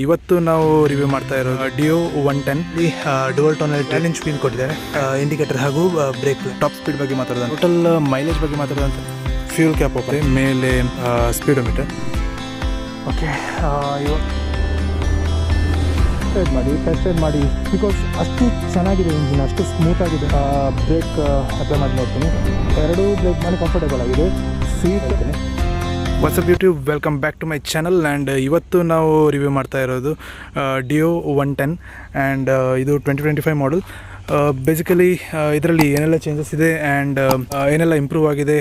ಇವತ್ತು ನಾವು ರಿವ್ಯೂ ಮಾಡ್ತಾ ಇರೋದು ಡಿಯೋ 110 ಡುವಲ್ ಟೋನಲ್ಲಿ 10 ಇಂಚ್ ವೀಲ್ ಕೊಟ್ಟಿದ್ದಾರೆ, ಇಂಡಿಕೇಟರ್ ಹಾಗೂ ಬ್ರೇಕ್. ಟಾಪ್ ಸ್ಪೀಡ್ ಬಗ್ಗೆ ಮಾತಾಡೋದು, ಟೋಟಲ್ ಮೈಲೇಜ್ ಬಗ್ಗೆ ಮಾತಾಡೋದಂತ, ಫ್ಯೂಲ್ ಕ್ಯಾಪ್ ಓಪನ್ ಮೇಲೆ ಸ್ಪೀಡೋಮೀಟರ್. ಓಕೆ, ಟೆಸ್ಟ್ ರೈಡ್ ಮಾಡಿ ಬಿಕಾಸ್ ಅಷ್ಟು ಚೆನ್ನಾಗಿದೆ ಇಂಜಿನ್, ಅಷ್ಟು ಸ್ಮೂತಾಗಿದೆ. ಬ್ರೇಕ್ ಅಪ್ಲೈ ಮಾಡಿ ನೋಡ್ತೀನಿ, ಎರಡೂ ಬ್ರೇಕ್ ಮಾಡಿ ಕಂಫರ್ಟೇಬಲ್ ಆಗಿದೆ. ಸೀಟ್ ಹಾಕ್ತೀನಿ. WhatsApp YouTube, welcome back to my channel. And ಇವತ್ತು ನಾವು ರಿವ್ಯೂ ಮಾಡ್ತಾ ಇರೋದು ಡಿಯೋ 110 ಆ್ಯಂಡ್ ಇದು 2025 ಮಾಡಲ್. ಬೇಸಿಕಲಿ ಇದರಲ್ಲಿ ಏನೆಲ್ಲ ಚೇಂಜಸ್ ಇದೆ ಆ್ಯಂಡ್ ಏನೆಲ್ಲ ಇಂಪ್ರೂವ್ ಆಗಿದೆ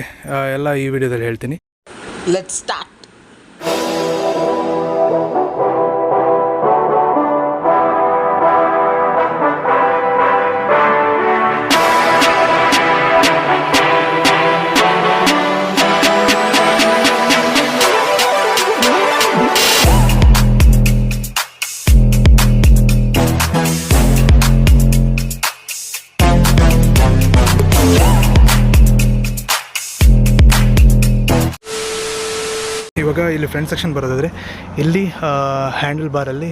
ಎಲ್ಲ ಈ ವಿಡಿಯೋದಲ್ಲಿ ಹೇಳ್ತೀನಿ. Let's start. ಇವಾಗ ಇಲ್ಲಿ ಫ್ರಂಟ್ ಸೆಕ್ಷನ್ ಬರೋದಾದರೆ ಇಲ್ಲಿ ಹ್ಯಾಂಡಲ್ ಬಾರಲ್ಲಿ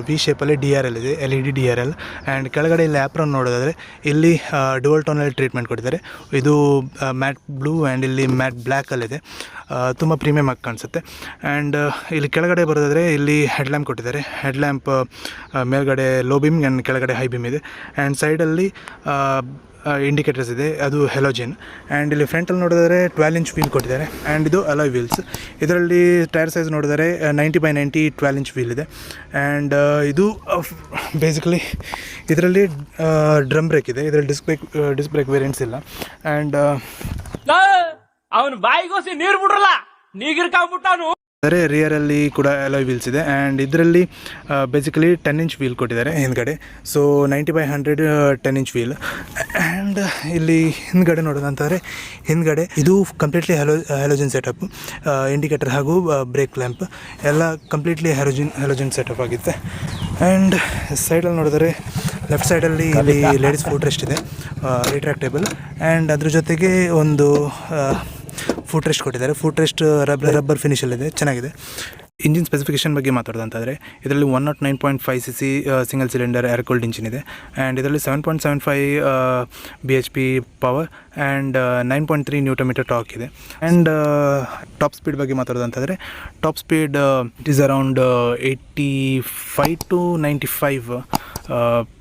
ವಿ ಶೇಪಲ್ಲಿ DRL ಇದೆ, LED DRL. ಆ್ಯಂಡ್ ಕೆಳಗಡೆ ಇಲ್ಲಿ ಆ್ಯಪ್ರನ್ ನೋಡೋದಾದರೆ ಇಲ್ಲಿ ಡುವಲ್ ಟೋನಲ್ಲಿ ಟ್ರೀಟ್ಮೆಂಟ್ ಕೊಟ್ಟಿದ್ದಾರೆ. ಇದು ಮ್ಯಾಟ್ ಬ್ಲೂ ಆ್ಯಂಡ್ ಇಲ್ಲಿ ಮ್ಯಾಟ್ ಬ್ಲ್ಯಾಕಲ್ಲಿದೆ, ತುಂಬ ಪ್ರೀಮಿಯಮ್ ಆಗಿ ಕಾಣಿಸುತ್ತೆ. ಆ್ಯಂಡ್ ಇಲ್ಲಿ ಕೆಳಗಡೆ ಬರೋದಾದರೆ ಇಲ್ಲಿ ಹೆಡ್ಲ್ಯಾಂಪ್ ಕೊಟ್ಟಿದ್ದಾರೆ. ಹೆಡ್ಲ್ಯಾಂಪ್ ಮೇಲ್ಗಡೆ ಲೋ ಬೀಮ್ ಆ್ಯಂಡ್ ಕೆಳಗಡೆ ಹೈ ಬೀಮ್ ಇದೆ. ಆ್ಯಂಡ್ ಸೈಡಲ್ಲಿ ಇಂಡಿಕೇಟರ್ಸ್ ಇದೆ, ಅದು ಹೆಲೋಜನ್. ಆ್ಯಂಡ್ ಇಲ್ಲಿ ಫ್ರಂಟಲ್ಲಿ ನೋಡಿದರೆ 12 ಇಂಚ್ ವೀಲ್ ಕೊಟ್ಟಿದ್ದಾರೆ. ಆ್ಯಂಡ್ ಇದು ಅಲಾಯ್ ವೀಲ್ಸ್. ಇದರಲ್ಲಿ ಟೈರ್ ಸೈಜ್ ನೋಡಿದರೆ 90/90 12 ಇಂಚ್ ವೀಲ್ ಇದೆ. ಆ್ಯಂಡ್ ಇದು ಬೇಸಿಕಲಿ ಇದರಲ್ಲಿ ಡ್ರಮ್ ಬ್ರೇಕ್ ಇದೆ. ಇದರಲ್ಲಿ ಡಿಸ್ಕ್ ಬ್ರೇಕ್ ವೇರಿಯಂಟ್ಸ್ ಇಲ್ಲ. ಆ್ಯಂಡ್ ಅವನು ಬಾಯಿಗೋಸಿ ನೀರು ಬಿಡ್ರಲ್ಲ, ನೀಗಿರ್ಕಾಗ್ಬಿಟ್ಟಾನು. ಆದರೆ ರಿಯರಲ್ಲಿ ಕೂಡ ಅಲಾಯ್ ವೀಲ್ಸ್ ಇದೆ. ಆ್ಯಂಡ್ ಇದರಲ್ಲಿ ಬೇಸಿಕಲಿ 10 ಇಂಚ್ ವೀಲ್ ಕೊಟ್ಟಿದ್ದಾರೆ ಹಿಂದ್ಗಡೆ. So 90/100 10 inch wheel. ಆ್ಯಂಡ್ ಇಲ್ಲಿ ಹಿಂದ್ಗಡೆ ನೋಡೋದಂತಂದರೆ ಹಿಂದ್ಗಡೆ ಇದು ಕಂಪ್ಲೀಟ್ಲಿ ಹೆಲೋಜನ್ ಸೆಟಪ್, ಇಂಡಿಕೇಟರ್ ಹಾಗೂ ಬ್ರೇಕ್ ಲ್ಯಾಂಪ್ ಎಲ್ಲ ಕಂಪ್ಲೀಟ್ಲಿ ಹೆಲೋಜನ್ ಸೆಟಪ್ ಆಗಿದೆ. ಆ್ಯಂಡ್ ಸೈಡಲ್ಲಿ ನೋಡಿದರೆ ಲೆಫ್ಟ್ ಸೈಡಲ್ಲಿ ಇಲ್ಲಿ ಲೇಡೀಸ್ ಫುಟ್ ರೆಸ್ಟ್ ಇದೆ, ರಿಟ್ರಾಕ್ಟೇಬಲ್. ಆ್ಯಂಡ್ ಅದ್ರ ಜೊತೆಗೆ ಒಂದು ಫುಟ್ ರೆಸ್ಟ್ ಕೊಟ್ಟಿದ್ದಾರೆ. ಫುಟ್ ರೆಸ್ಟ್ ರಬ್ಬರ್ ಫಿನಿಶಲ್ಲಿದೆ, ಚೆನ್ನಾಗಿದೆ. ಇಂಜಿನ್ ಸ್ಪೆಸಿಫಿಕೇಷನ್ ಬಗ್ಗೆ ಮಾತಾಡೋದಂತಾದರೆ ಇದರಲ್ಲಿ 109.5 cc single cylinder air cooled engine ಇದೆ. ಆ್ಯಂಡ್ ಇದರಲ್ಲಿ 7.75 bhp power and 9.3 Nm torque ಇದೆ. ಆ್ಯಂಡ್ ಟಾಪ್ ಸ್ಪೀಡ್ ಬಗ್ಗೆ ಮಾತಾಡೋದಂತಾದರೆ top speed it is around 85 to 95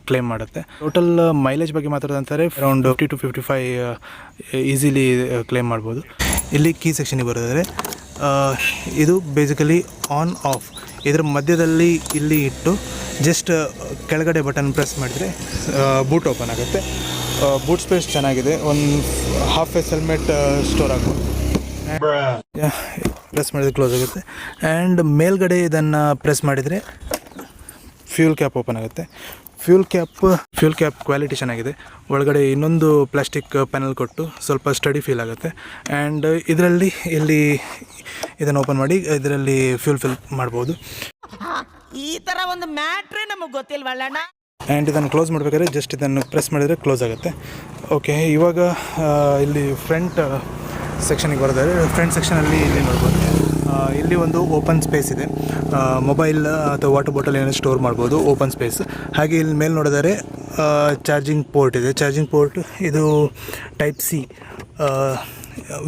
claim ಮಾಡುತ್ತೆ. ಟೋಟಲ್ ಮೈಲೇಜ್ ಬಗ್ಗೆ ಮಾತಾಡೋದಂತಾರೆ ಅರೌಂಡ್ 50 to 55 ಈಸಿಲಿ ಕ್ಲೇಮ್ ಮಾಡ್ಬೋದು. ಇಲ್ಲಿ ಕೀ ಸೆಕ್ಷನಿಗೆ ಬರೋದಾದರೆ ಇದು ಬೇಸಿಕಲಿ ಆನ್ ಆಫ್ ಇದರ ಮಧ್ಯದಲ್ಲಿ ಇಲ್ಲಿ ಇಟ್ಟು ಜಸ್ಟ್ ಕೆಳಗಡೆ ಬಟನ್ ಪ್ರೆಸ್ ಮಾಡಿದರೆ ಬೂಟ್ ಓಪನ್ ಆಗುತ್ತೆ. ಬೂಟ್ ಸ್ಪೇಸ್ ಚೆನ್ನಾಗಿದೆ, ಒಂದು ಹಾಫ್ ಫೇಸ್ ಹೆಲ್ಮೆಟ್ ಸ್ಟೋರ್ ಆಗ್ಬೋದು. ಪ್ರೆಸ್ ಮಾಡಿದರೆ ಕ್ಲೋಸ್ ಆಗುತ್ತೆ. ಆ್ಯಂಡ್ ಮೇಲ್ಗಡೆ ಇದನ್ನು ಪ್ರೆಸ್ ಮಾಡಿದರೆ ಫ್ಯೂಲ್ ಕ್ಯಾಪ್ ಓಪನ್ ಆಗುತ್ತೆ. ಫ್ಯೂಲ್ ಕ್ಯಾಪ್ ಕ್ವಾಲಿಟಿ ಚೆನ್ನಾಗಿದೆ. ಒಳಗಡೆ ಇನ್ನೊಂದು ಪ್ಲಾಸ್ಟಿಕ್ ಪ್ಯಾನಲ್ ಕೊಟ್ಟು ಸ್ವಲ್ಪ ಸ್ಟಡಿ ಫೀಲ್ ಆಗುತ್ತೆ. ಆ್ಯಂಡ್ ಇದರಲ್ಲಿ ಇಲ್ಲಿ ಇದನ್ನು ಓಪನ್ ಮಾಡಿ ಇದರಲ್ಲಿ ಫ್ಯೂಲ್ ಫಿಲ್ ಮಾಡ್ಬೋದು. ಈ ಥರ ಒಂದು ಮ್ಯಾಟ್ರೇ ನಮಗೆ ಗೊತ್ತಿಲ್ವಲ್ಲಣ್ಣ. ಆ್ಯಂಡ್ ಇದನ್ನು ಕ್ಲೋಸ್ ಮಾಡಬೇಕಾದ್ರೆ ಜಸ್ಟ್ ಇದನ್ನು ಪ್ರೆಸ್ ಮಾಡಿದರೆ ಕ್ಲೋಸ್ ಆಗುತ್ತೆ. ಓಕೆ, ಇವಾಗ ಇಲ್ಲಿ ಫ್ರಂಟ್ ಸೆಕ್ಷನಿಗೆ ಬರೋದಾದ್ರೆ ಫ್ರಂಟ್ ಸೆಕ್ಷನಲ್ಲಿ ಇಲ್ಲಿ ನೋಡ್ಬೋದು, ಇಲ್ಲಿ ಒಂದು ಓಪನ್ ಸ್ಪೇಸ್ ಇದೆ. ಮೊಬೈಲ್ ಅಥವಾ ವಾಟರ್ ಬಾಟಲ್ ಏನೋ ಸ್ಟೋರ್ ಮಾಡ್ಬೋದು, ಓಪನ್ ಸ್ಪೇಸ್. ಹಾಗೆ ಇಲ್ಲಿ ಮೇಲೆ ನೋಡಿದರೆ ಚಾರ್ಜಿಂಗ್ ಪೋರ್ಟ್ ಇದೆ. ಚಾರ್ಜಿಂಗ್ ಪೋರ್ಟ್ ಇದು type C,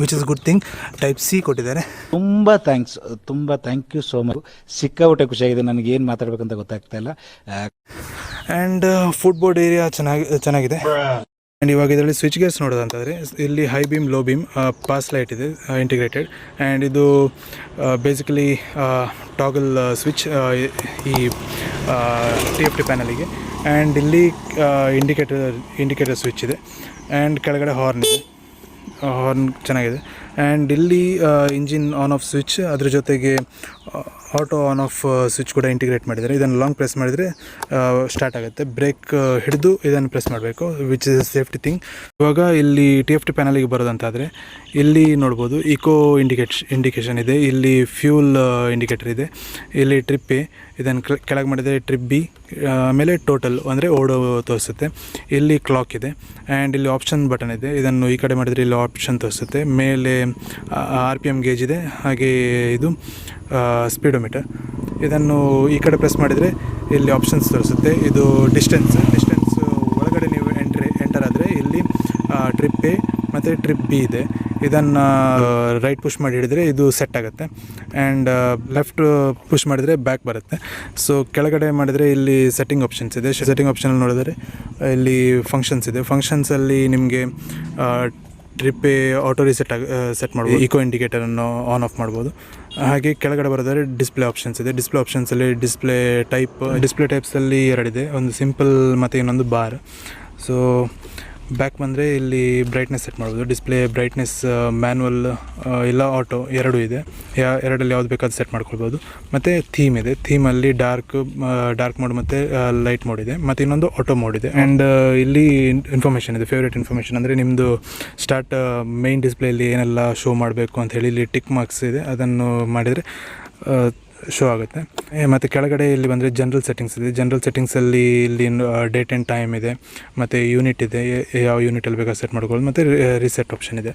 which is good thing. Type C ಕೊಟ್ಟಿದ್ದಾರೆ. ತುಂಬ ಥ್ಯಾಂಕ್ ಯು ಸೋ ಮಚ್. ಸಿಕ್ಕಾಬಿಟ್ಟೆ ಖುಷಿಯಾಗಿದೆ, ನನಗೆ ಏನು ಮಾತಾಡಬೇಕಂತ ಗೊತ್ತಾಗ್ತಾ ಇಲ್ಲ. ಆ್ಯಂಡ್ ಫುಟ್ ಬೋರ್ಡ್ ಏರಿಯಾ ಚೆನ್ನಾಗಿದೆ. ಆ್ಯಂಡ್ ಇವಾಗ ಇದರಲ್ಲಿ ಸ್ವಿಚ್ ಗೇರ್ಸ್ ನೋಡೋದಂತಾದರೆ ಇಲ್ಲಿ high beam low beam pass light ಇದೆ ಇಂಟಿಗ್ರೇಟೆಡ್. ಆ್ಯಂಡ್ ಇದು ಬೇಸಿಕಲಿ ಟಾಗಲ್ ಸ್ವಿಚ್ ಈ TFT ಪ್ಯಾನಲಿಗೆ. ಆ್ಯಂಡ್ ಇಲ್ಲಿ ಇಂಡಿಕೇಟರ್ ಸ್ವಿಚ್ ಇದೆ. ಆ್ಯಂಡ್ ಕೆಳಗಡೆ ಹಾರ್ನ್ ಇದೆ, ಹಾರ್ನ್ ಚೆನ್ನಾಗಿದೆ. ಆ್ಯಂಡ್ ಇಲ್ಲಿ ಇಂಜಿನ್ ಆನ್ ಆಫ್ ಸ್ವಿಚ್, ಅದ್ರ ಜೊತೆಗೆ ಆಟೋ ಆನ್ ಆಫ್ ಸ್ವಿಚ್ ಕೂಡ ಇಂಟಿಗ್ರೇಟ್ ಮಾಡಿದ್ದಾರೆ. ಇದನ್ನು ಲಾಂಗ್ ಪ್ರೆಸ್ ಮಾಡಿದರೆ ಸ್ಟಾರ್ಟ್ ಆಗುತ್ತೆ. ಬ್ರೇಕ್ ಹಿಡಿದು ಇದನ್ನು ಪ್ರೆಸ್ ಮಾಡಬೇಕು, ವಿಚ್ ಇಸ್ ಸೇಫ್ಟಿ ಥಿಂಗ್. ಇವಾಗ ಇಲ್ಲಿ TFT ಪ್ಯಾನಲಿಗೆ ಬರೋದಂತಾದರೆ ಇಲ್ಲಿ ನೋಡ್ಬೋದು ಇಕೋ ಇಂಡಿಕೇಷನ್ ಇದೆ, ಇಲ್ಲಿ ಫ್ಯೂಲ್ ಇಂಡಿಕೇಟರ್ ಇದೆ, ಇಲ್ಲಿ ಟ್ರಿಪ್ ಎ, ಇದನ್ನು ಕೆಳಗೆ ಮಾಡಿದರೆ ಟ್ರಿಪ್ ಬಿ, ಆಮೇಲೆ ಟೋಟಲ್ ಅಂದರೆ ಓಡೋ ತೋರಿಸುತ್ತೆ. ಇಲ್ಲಿ ಕ್ಲಾಕ್ ಇದೆ. ಆ್ಯಂಡ್ ಇಲ್ಲಿ ಆಪ್ಷನ್ ಬಟನ್ ಇದೆ, ಇದನ್ನು ಈ ಕಡೆ ಮಾಡಿದರೆ ಇಲ್ಲಿ ಆಪ್ಷನ್ ತೋರಿಸುತ್ತೆ. ಮೇಲೆ RPM ಗೇಜ್ ಇದೆ, ಹಾಗೆ ಇದು ಸ್ಪೀಡೋಮೀಟರ್. ಇದನ್ನು ಈ ಕಡೆ ಪ್ರೆಸ್ ಮಾಡಿದರೆ ಇಲ್ಲಿ ಆಪ್ಷನ್ಸ್ ತೋರಿಸುತ್ತೆ. ಇದು ಡಿಸ್ಟೆನ್ಸ್ ಒಳಗಡೆ ನೀವು ಎಂಟರ್ ಆದರೆ ಇಲ್ಲಿ ಟ್ರಿಪ್ A ಮತ್ತು ಟ್ರಿಪ್ B ಇದೆ. ಇದನ್ನು ರೈಟ್ ಪುಷ್ ಮಾಡಿ ಹಿಡಿದ್ರೆ ಇದು ಸೆಟ್ ಆಗುತ್ತೆ, ಆ್ಯಂಡ್ ಲೆಫ್ಟ್ ಪುಷ್ ಮಾಡಿದರೆ ಬ್ಯಾಕ್ ಬರುತ್ತೆ. ಸೊ ಕೆಳಗಡೆ ಮಾಡಿದರೆ ಇಲ್ಲಿ ಸೆಟ್ಟಿಂಗ್ ಆಪ್ಷನ್ಸ್ ಇದೆ. ಸೆಟ್ಟಿಂಗ್ ಆಪ್ಷನಲ್ಲಿ ನೋಡಿದರೆ ಇಲ್ಲಿ ಫಂಕ್ಷನ್ಸ್ ಇದೆ. ಫಂಕ್ಷನ್ಸಲ್ಲಿ ನಿಮಗೆ trip A auto reset set ಮಾಡ್ಬೋದು, ಈಕೋ ಇಂಡಿಕೇಟರನ್ನು ಆನ್ ಆಫ್ ಮಾಡ್ಬೋದು. ಹಾಗೆ ಕೆಳಗಡೆ ಬರೋದಾದ್ರೆ ಡಿಸ್ಪ್ಲೇ ಆಪ್ಷನ್ಸ್ ಇದೆ. ಡಿಸ್ಪ್ಲೇ ಆಪ್ಷನ್ಸಲ್ಲಿ ಡಿಸ್ಪ್ಲೇ ಟೈಪ್ಸಲ್ಲಿ ಎರಡಿದೆ, ಒಂದು ಸಿಂಪಲ್ ಮತ್ತು ಇನ್ನೊಂದು ಬಾರ್. ಸೊ ಬ್ಯಾಕ್ ಬಂದರೆ ಇಲ್ಲಿ ಬ್ರೈಟ್ನೆಸ್ ಸೆಟ್ ಮಾಡ್ಬೋದು. ಡಿಸ್ಪ್ಲೇ ಬ್ರೈಟ್ನೆಸ್ ಮ್ಯಾನ್ಯಲ್ ಇಲ್ಲ ಆಟೋ ಎರಡೂ ಇದೆ. ಎರಡಲ್ಲಿ ಯಾವ್ದು ಬೇಕಾದ್ರೂ ಸೆಟ್ ಮಾಡ್ಕೊಳ್ಬೋದು. ಮತ್ತು ಥೀಮ್ ಇದೆ. ಥೀಮಲ್ಲಿ ಡಾರ್ಕ್ ಮೋಡ್ ಮತ್ತು ಲೈಟ್ ಮೋಡ್ ಇದೆ, ಮತ್ತು ಇನ್ನೊಂದು ಆಟೋ ಮೋಡ್ ಇದೆ. ಆ್ಯಂಡ್ ಇಲ್ಲಿ ಇನ್ಫಾರ್ಮೇಷನ್ ಇದೆ, ಫೇವ್ರೇಟ್ ಇನ್ಫಾರ್ಮೇಷನ್ ಅಂದರೆ ನಿಮ್ಮದು ಮೈನ್ ಡಿಸ್ಪ್ಲೇಯಲ್ಲಿ ಏನೆಲ್ಲ ಶೋ ಮಾಡಬೇಕು ಅಂತ ಹೇಳಿ ಇಲ್ಲಿ ಟಿಕ್ ಮಾರ್ಕ್ಸ್ ಇದೆ, ಅದನ್ನು ಮಾಡಿದರೆ ಶೋ ಆಗುತ್ತೆ. ಮತ್ತು ಕೆಳಗಡೆ ಇಲ್ಲಿ ಬಂದರೆ ಜನರಲ್ ಸೆಟ್ಟಿಂಗ್ಸ್ ಇದೆ. ಜನರಲ್ ಸೆಟ್ಟಿಂಗ್ಸಲ್ಲಿ ಇಲ್ಲಿ ಡೇಟ್ ಆ್ಯಂಡ್ ಟೈಮ್ ಇದೆ, ಮತ್ತು ಯೂನಿಟ್ ಇದೆ, ಯಾವ ಯೂನಿಟಲ್ಲಿ ಬೇಕಾದ್ರೆ ಸೆಟ್ ಮಾಡ್ಕೊಳ್ಳೋದು, ಮತ್ತು ರೀಸೆಟ್ ಆಪ್ಷನ್ ಇದೆ.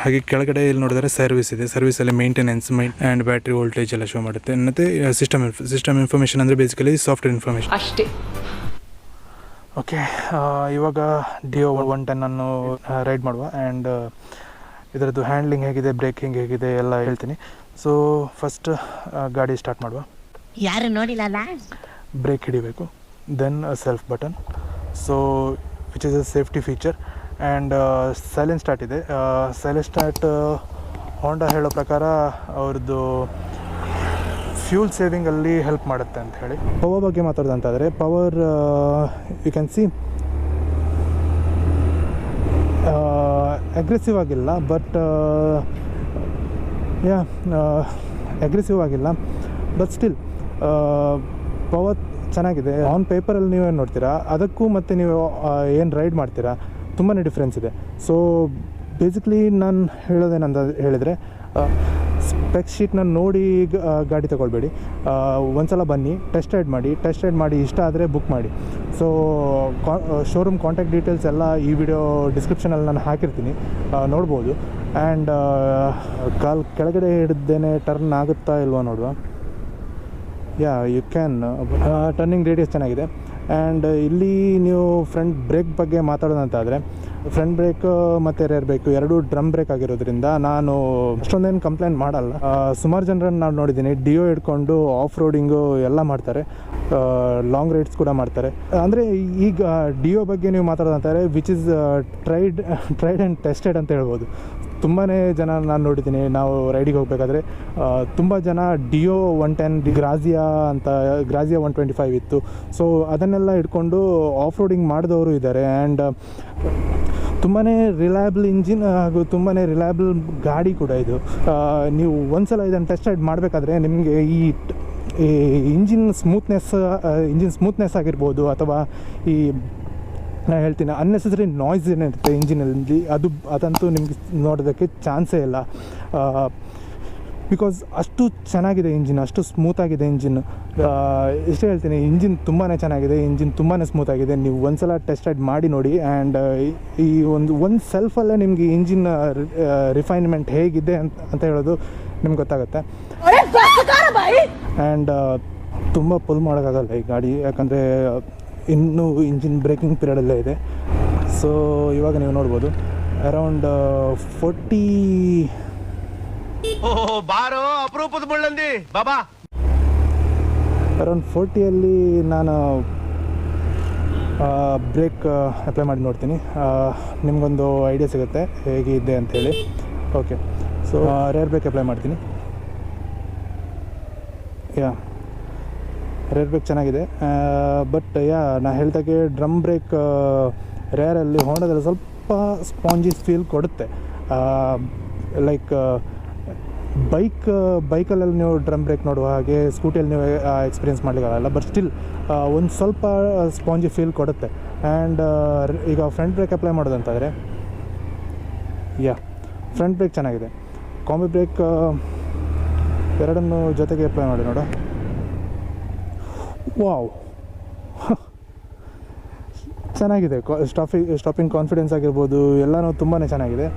ಹಾಗೆ ಕೆಳಗಡೆ ಇಲ್ಲಿ ನೋಡಿದರೆ ಸರ್ವಿಸ್ ಇದೆ. ಸರ್ವಿಸಲ್ಲಿ ಮೇಂಟೆನೆನ್ಸ್ ಆ್ಯಂಡ್ ಬ್ಯಾಟ್ರಿ ವೋಲ್ಟೇಜ್ ಎಲ್ಲ ಶೋ ಮಾಡುತ್ತೆ. ಮತ್ತು ಸಿಸ್ಟಮ್ ಇನ್ಫಾರ್ಮೇಷನ್ ಅಂದರೆ ಬೇಸಿಕಲಿ ಸಾಫ್ಟ್ವೇರ್ ಇನ್ಫಾರ್ಮೇಷನ್ ಅಷ್ಟೇ. ಓಕೆ, ಇವಾಗ Dio 110 ರೈಡ್ ಮಾಡುವ. ಆ್ಯಂಡ್ ಇದರದ್ದು ಹ್ಯಾಂಡ್ಲಿಂಗ್ ಹೇಗಿದೆ, ಬ್ರೇಕಿಂಗ್ ಹೇಗಿದೆ ಎಲ್ಲ ಹೇಳ್ತೀನಿ. ಸೊ ಫಸ್ಟ್ ಗಾಡಿ ಸ್ಟಾರ್ಟ್ ಮಾಡುವ. ಯಾರು ನೋಡಿಲ್ಲ, ಬ್ರೇಕ್ ಹಿಡಿಬೇಕು, then self button. So which is a safety feature. And silent start ಇದೆ. ಸೈಲೆಂಟ್ ಸ್ಟಾರ್ಟ್ ಹೋಂಡಾ ಹೇಳೋ ಪ್ರಕಾರ ಅವ್ರದ್ದು ಫ್ಯೂಲ್ ಸೇವಿಂಗಲ್ಲಿ ಹೆಲ್ಪ್ ಮಾಡುತ್ತೆ ಅಂತ ಹೇಳಿ. ಪವರ್ ಬಗ್ಗೆ ಮಾತಾಡೋದಂತಾದರೆ power you can see aggressive ಆಗಿಲ್ಲ, ಬಟ್ ಅಗ್ರೆಸಿವ್ ಆಗಿಲ್ಲ, ಬಟ್ ಸ್ಟಿಲ್ ಪವರ್ ಚೆನ್ನಾಗಿದೆ. ಆನ್ ಪೇಪರಲ್ಲಿ ನೀವೇನು ನೋಡ್ತೀರಾ ಅದಕ್ಕೂ ಮತ್ತು ನೀವು ಏನು ರೈಡ್ ಮಾಡ್ತೀರಾ ತುಂಬಾ ಡಿಫ್ರೆನ್ಸ್ ಇದೆ. ಸೊ ಬೇಸಿಕ್ಲಿ ನಾನು ಹೇಳೋದೇನಂತ ಹೇಳಿದರೆ, ಸ್ಪೆಕ್ ಶೀಟ್ನ ನೋಡಿ ಗಾಡಿ ತೊಗೊಳ್ಬೇಡಿ. ಒಂದು ಸಲ ಬನ್ನಿ, ಟೆಸ್ಟ್ ರೈಡ್ ಮಾಡಿ ಇಷ್ಟ ಆದರೆ ಬುಕ್ ಮಾಡಿ. ಸೊ ಶೋರೂಮ್ ಕಾಂಟ್ಯಾಕ್ಟ್ ಡೀಟೇಲ್ಸ್ ಎಲ್ಲ ಈ ವಿಡಿಯೋ ಡಿಸ್ಕ್ರಿಪ್ಷನಲ್ಲಿ ನಾನು ಹಾಕಿರ್ತೀನಿ, ನೋಡ್ಬೋದು. ಆ್ಯಂಡ್ ಕಾಲು ಕೆಳಗಡೆ ಹಿಡಿದೇನೆ ಟರ್ನ್ ಆಗುತ್ತಾ ಇಲ್ವಾ ನೋಡುವ. You can. ಟರ್ನಿಂಗ್ ರೇಡಿಯಸ್ ಚೆನ್ನಾಗಿದೆ. ಆ್ಯಂಡ್ ಇಲ್ಲಿ ನೀವು ಫ್ರಂಟ್ ಬ್ರೇಕ್ ಬಗ್ಗೆ ಮಾತಾಡೋದಂತಾದರೆ, ಫ್ರಂಟ್ ಬ್ರೇಕ್ ಮತ್ತು ರೇರ್ ಬ್ರೇಕು ಎರಡೂ ಡ್ರಮ್ ಬ್ರೇಕ್ ಆಗಿರೋದ್ರಿಂದ ನಾನು ಅಷ್ಟೊಂದೇನು ಕಂಪ್ಲೇಂಟ್ ಮಾಡಲ್ಲ. ಸುಮಾರು ಜನರನ್ನು ನಾನು ನೋಡಿದ್ದೀನಿ Dio ಹಿಡ್ಕೊಂಡು ಆಫ್ ರೋಡಿಂಗು ಎಲ್ಲ ಮಾಡ್ತಾರೆ, ಲಾಂಗ್ ರೈಡ್ಸ್ ಕೂಡ ಮಾಡ್ತಾರೆ. ಅಂದರೆ ಈಗ Dio ಬಗ್ಗೆ ನೀವು ಮಾತಾಡೋದಂತಾರೆ which is tried and tested ಅಂತ ಹೇಳ್ಬೋದು. ತುಂಬಾ ಜನ ನಾನು ನೋಡಿದ್ದೀನಿ, ನಾವು ರೈಡಿಗೆ ಹೋಗಬೇಕಾದ್ರೆ ತುಂಬ ಜನ Dio 110 ಗ್ರಾಜಿಯಾ 125 ಇತ್ತು. ಸೊ ಅದನ್ನೆಲ್ಲ ಇಟ್ಕೊಂಡು ಆಫ್ ರೋಡಿಂಗ್ ಮಾಡಿದವರು ಇದ್ದಾರೆ. ಆ್ಯಂಡ್ ತುಂಬಾ ರಿಲಯಬಲ್ ಇಂಜಿನ್ ಹಾಗೂ ತುಂಬಾ ರಿಲಯಬಲ್ ಗಾಡಿ ಕೂಡ ಇದು. ನೀವು ಒಂದು ಸಲ ಇದನ್ನು ಟೆಸ್ಟ್ ರೈಡ್ ಮಾಡಬೇಕಾದ್ರೆ ನಿಮಗೆ ಈ ಇಂಜಿನ್ ಸ್ಮೂತ್ನೆಸ್ ಆಗಿರ್ಬೋದು, ಅಥವಾ ಈ ನಾನು ಹೇಳ್ತೀನಿ ಅನ್ನೆಸೆಸರಿ ನಾಯ್ಸ್ ಏನಿರುತ್ತೆ ಇಂಜಿನಲ್ಲಿ, ಅದಂತೂ ನಿಮಗೆ ನೋಡೋದಕ್ಕೆ ಚಾನ್ಸೇ ಇಲ್ಲ. ಬಿಕಾಸ್ ಅಷ್ಟು ಚೆನ್ನಾಗಿದೆ ಇಂಜಿನ್, ಅಷ್ಟು ಸ್ಮೂತಾಗಿದೆ ಇಂಜಿನ್. ಇಷ್ಟೇ ಹೇಳ್ತೀನಿ, ಇಂಜಿನ್ ತುಂಬಾ ಚೆನ್ನಾಗಿದೆ, ಇಂಜಿನ್ ತುಂಬಾ ಸ್ಮೂತಾಗಿದೆ. ನೀವು ಒಂದು ಸಲ ಟೆಸ್ಟ್ ರೈಡ್ ಮಾಡಿ ನೋಡಿ. ಆ್ಯಂಡ್ ಈ ಒಂದು ಸೆಲ್ಫಲ್ಲೇ ನಿಮಗೆ ಇಂಜಿನ್ ರಿಫೈನ್ಮೆಂಟ್ ಹೇಗಿದೆ ಅಂತ ಹೇಳೋದು ನಿಮ್ಗೆ ಗೊತ್ತಾಗುತ್ತೆ. ಆ್ಯಂಡ್ ತುಂಬ ಪುಲ್ ಮಾಡೋಕ್ಕಾಗಲ್ಲ ಈ ಗಾಡಿ, ಯಾಕಂದರೆ ಇನ್ನೂ ಇಂಜಿನ್ ಬ್ರೇಕಿಂಗ್ ಪೀರಿಯಡಲ್ಲೇ ಇದೆ. ಸೊ ಇವಾಗ ನೀವು ನೋಡ್ಬೋದು ಅರೌಂಡ್ 40 ಬಾರೋ ಅಪರೂಪದ ಮುಳ್ಳಂದಿ ಬಾಬಾ, ಅರೌಂಡ್ 40ಯಲ್ಲಿ ನಾನು ಬ್ರೇಕ್ ಅಪ್ಲೈ ಮಾಡಿ ನೋಡ್ತೀನಿ, ನಿಮಗೊಂದು ಐಡಿಯಾ ಸಿಗುತ್ತೆ ಹೇಗಿದೆ ಅಂಥೇಳಿ. Okay, so rear brake apply ಮಾಡ್ತೀನಿ. ರೇರ್ ಬ್ರೇಕ್ ಚೆನ್ನಾಗಿದೆ, ಬಟ್ ನಾನು ಹೇಳ್ದಾಗೆ ಡ್ರಮ್ ಬ್ರೇಕ್ ರೇರಲ್ಲಿ ಹೋಂಡಾದಲ್ಲಿ ಸ್ವಲ್ಪ ಸ್ಪಾಂಜಿ ಫೀಲ್ ಕೊಡುತ್ತೆ. ಲೈಕ್ ಬೈಕಲ್ಲಿ ನೀವು ಡ್ರಮ್ ಬ್ರೇಕ್ ನೋಡುವ ಹಾಗೆ ಸ್ಕೂಟಿಯಲ್ಲಿ ನೀವು ಎಕ್ಸ್ಪೀರಿಯೆನ್ಸ್ ಮಾಡಲಿಕ್ಕಾಗಲ್ಲ, ಬಟ್ ಸ್ಟಿಲ್ ಒಂದು ಸ್ವಲ್ಪ ಸ್ಪಾಂಜಿ ಫೀಲ್ ಕೊಡುತ್ತೆ. ಆ್ಯಂಡ್ ಈಗ ಫ್ರಂಟ್ ಬ್ರೇಕ್ ಅಪ್ಲೈ ಮಾಡೋದಂತಾದರೆ ಫ್ರಂಟ್ ಬ್ರೇಕ್ ಚೆನ್ನಾಗಿದೆ. ಕಾಂಬಿ ಬ್ರೇಕ್ ಎರಡನ್ನು ಜೊತೆಗೆ ಅಪ್ಲೈ ಮಾಡಿ ನೋಡು. ವಾವ್, ಚೆನ್ನಾಗಿದೆ. ಸ್ಟಾಪಿಂಗ್ ಕಾನ್ಫಿಡೆನ್ಸ್ ಆಗಿರ್ಬೋದು ಎಲ್ಲನೂ ತುಂಬಾ ಚೆನ್ನಾಗಿದೆ.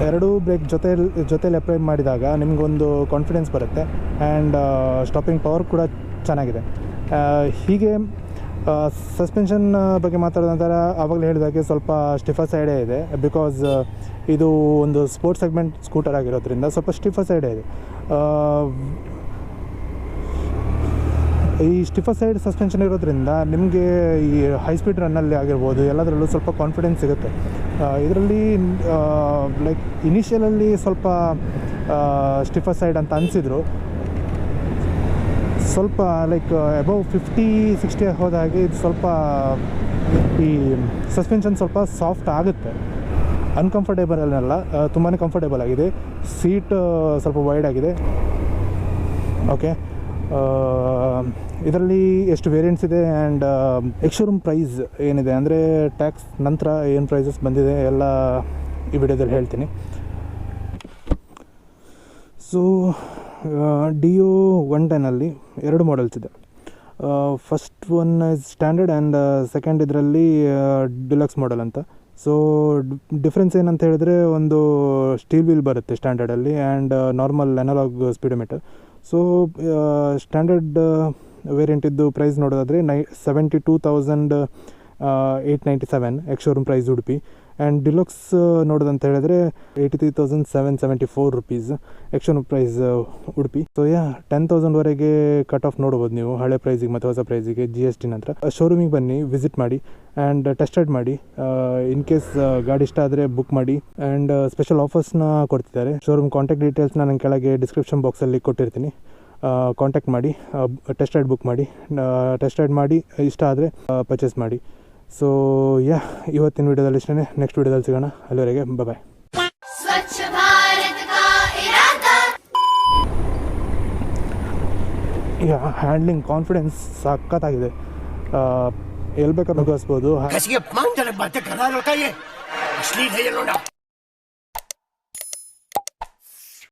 ಎರಡೂ ಬ್ರೇಕ್ ಜೊತೆಲಿ ಅಪ್ಲೈ ಮಾಡಿದಾಗ ನಿಮಗೊಂದು ಕಾನ್ಫಿಡೆನ್ಸ್ ಬರುತ್ತೆ ಆ್ಯಂಡ್ ಸ್ಟಾಪಿಂಗ್ ಪವರ್ ಕೂಡ ಚೆನ್ನಾಗಿದೆ. ಹೀಗೆ ಸಸ್ಪೆನ್ಷನ್ ಬಗ್ಗೆ ಮಾತಾಡಿದ ನಂತರ ಆವಾಗಲೇ ಹೇಳಿದಾಗೆ ಸ್ವಲ್ಪ ಸ್ಟಿಫರ್ ಸೈಡೇ ಇದೆ, ಬಿಕಾಸ್ ಇದು ಒಂದು ಸ್ಪೋರ್ಟ್ಸ್ ಸೆಗ್ಮೆಂಟ್ ಸ್ಕೂಟರ್ ಆಗಿರೋದ್ರಿಂದ ಸ್ವಲ್ಪ ಸ್ಟಿಫರ್ ಸೈಡೇ ಇದೆ. ಈ ಸ್ಟಿಫರ್ ಸೈಡ್ ಸಸ್ಪೆನ್ಷನ್ ಇರೋದ್ರಿಂದ ನಿಮಗೆ ಈ ಹೈ ಸ್ಪೀಡ್ ರನ್ನಲ್ಲಿ ಆಗಿರ್ಬೋದು ಎಲ್ಲದರಲ್ಲೂ ಸ್ವಲ್ಪ ಕಾನ್ಫಿಡೆನ್ಸ್ ಸಿಗುತ್ತೆ. ಇದರಲ್ಲಿ ಲೈಕ್ ಇನಿಷಿಯಲಲ್ಲಿ ಸ್ವಲ್ಪ ಸ್ಟಿಫರ್ ಸೈಡ್ ಅಂತ ಅನಿಸಿದ್ರು, ಸ್ವಲ್ಪ ಲೈಕ್ ಅಬೌವ್ 50-60 ಹೋದಾಗೆ ಇದು ಸ್ವಲ್ಪ ಈ ಸಸ್ಪೆನ್ಷನ್ ಸ್ವಲ್ಪ ಸಾಫ್ಟ್ ಆಗುತ್ತೆ. ಅನ್ಕಂಫರ್ಟೇಬಲ್ ಅಲ್ಲ, ತುಂಬಾ ಕಂಫರ್ಟೇಬಲ್ ಆಗಿದೆ. ಸೀಟ್ ಸ್ವಲ್ಪ ವೈಡ್ ಆಗಿದೆ. ಓಕೆ, ಇದರಲ್ಲಿ ಎಷ್ಟು ವೇರಿಯಂಟ್ಸ್ ಇದೆ ಆ್ಯಂಡ್ ಎಕ್ಸ್-ಶೋರೂಮ್ ಪ್ರೈಸ್ ಏನಿದೆ ಅಂದರೆ ಟ್ಯಾಕ್ಸ್ ನಂತರ ಏನು ಪ್ರೈಸಸ್ ಬಂದಿದೆ ಎಲ್ಲ ಈ ವಿಡಿಯೋದಲ್ಲಿ ಹೇಳ್ತೀನಿ. ಸೊ ಡಿಯೋ 110ಅಲ್ಲಿ 2 ಮಾಡಲ್ಸ್ ಇದೆ. First one is standard and second ಇದರಲ್ಲಿ ಡಿಲಕ್ಸ್ ಮಾಡಲ್ ಅಂತ. ಸೊ ಡಿಫ್ರೆನ್ಸ್ ಏನಂತ ಹೇಳಿದ್ರೆ ಒಂದು ಸ್ಟೀಲ್ ವೀಲ್ ಬರುತ್ತೆ ಸ್ಟ್ಯಾಂಡರ್ಡಲ್ಲಿ and normal analog speedometer. So standard ವೇರಿಯಂಟಿದ್ದು ಪ್ರೈಸ್ ನೋಡೋದಾದರೆ 72,897 ex showroom price Udupi. And deluxe ನೋಡೋದಂತ ಹೇಳಿದ್ರೆ 83,774 rupees ex showroom price Udupi. So 10,000ವರೆಗೆ ಕಟ್ ಆಫ್ ನೋಡ್ಬೋದು ನೀವು ಹಳೆ ಪ್ರೈಸಿಗೆ ಮತ್ತು ಹೊಸ ಪ್ರೈಸಿಗೆ GST ನಂತರ. ಶೋರೂಮಿಗೆ ಬನ್ನಿ, ವಿಸಿಟ್ ಮಾಡಿ ಆ್ಯಂಡ್ ಟೆಸ್ಟ್ ರೈಡ್ ಮಾಡಿ. ಇನ್ ಕೇಸ್ ಗಾಡಿ ಇಷ್ಟ ಆದರೆ ಬುಕ್ ಮಾಡಿ ಆ್ಯಂಡ್ ಸ್ಪೆಷಲ್ ಆಫರ್ಸ್ನ ಕೊಡ್ತಿದ್ದಾರೆ. ಶೋರೂಮ್ ಕಾಂಟ್ಯಾಕ್ಟ್ ಡೀಟೇಲ್ಸ್ನ ನಾನು ಕೆಳಗೆ ಡಿಸ್ಕ್ರಿಪ್ಷನ್ ಬಾಕ್ಸಲ್ಲಿ ಕೊಟ್ಟಿರ್ತೀನಿ. ಕಾಂಟ್ಯಾಕ್ಟ್ ಮಾಡಿ, ಟೆಸ್ಟ್ ರೈಡ್ ಬುಕ್ ಮಾಡಿ, ಟೆಸ್ಟ್ ರೈಡ್ ಮಾಡಿ ಇಷ್ಟ ಆದರೆ ಪರ್ಚೇಸ್ ಮಾಡಿ. ಸೊ ಇವತ್ತಿನ ವಿಡಿಯೋದಲ್ಲಿ ಇಷ್ಟೇ. ನೆಕ್ಸ್ಟ್ ವಿಡಿಯೋದಲ್ಲಿ ಸಿಗೋಣ. ಅಲ್ಲಿವರೆಗೆ ಬಾಯ್. ಹ್ಯಾಂಡ್ಲಿಂಗ್ ಕಾನ್ಫಿಡೆನ್ಸ್ ಸಖತ್ತಾಗಿದೆ. ಎಲ್ಲಿ ಬೇಕಾದ್ರೂ ನುಗ್ಗಿಸ್ಬೋದು.